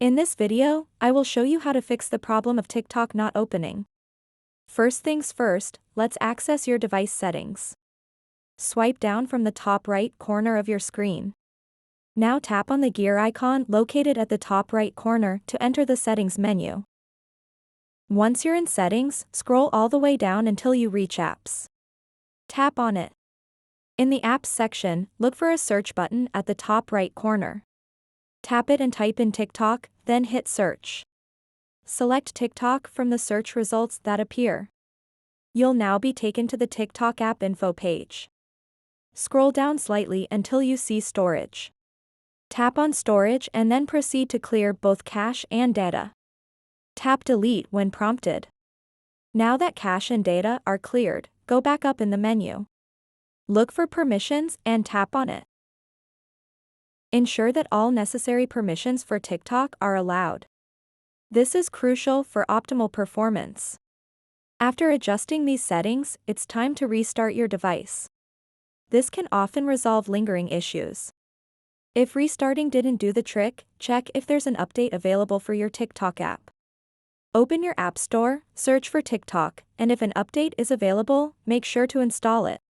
In this video, I will show you how to fix the problem of TikTok not opening. First things first, let's access your device settings. Swipe down from the top right corner of your screen. Now tap on the gear icon located at the top right corner to enter the settings menu. Once you're in settings, scroll all the way down until you reach apps. Tap on it. In the apps section, look for a search button at the top right corner. Tap it and type in TikTok, then hit search. Select TikTok from the search results that appear. You'll now be taken to the TikTok app info page. Scroll down slightly until you see storage. Tap on storage and then proceed to clear both cache and data. Tap delete when prompted. Now that cache and data are cleared, go back up in the menu. Look for permissions and tap on it. Ensure that all necessary permissions for TikTok are allowed. This is crucial for optimal performance. After adjusting these settings, it's time to restart your device. This can often resolve lingering issues. If restarting didn't do the trick, check if there's an update available for your TikTok app. Open your App Store, search for TikTok, and if an update is available, make sure to install it.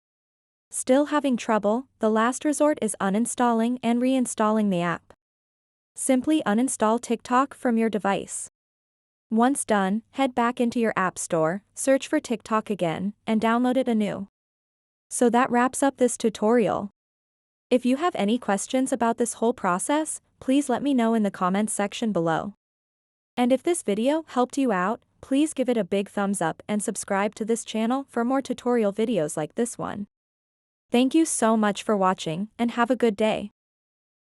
Still having trouble? The last resort is uninstalling and reinstalling the app. Simply uninstall TikTok from your device. Once done, head back into your App Store, search for TikTok again, and download it anew. So that wraps up this tutorial. If you have any questions about this whole process, please let me know in the comments section below. And if this video helped you out, please give it a big thumbs up and subscribe to this channel for more tutorial videos like this one. Thank you so much for watching and have a good day.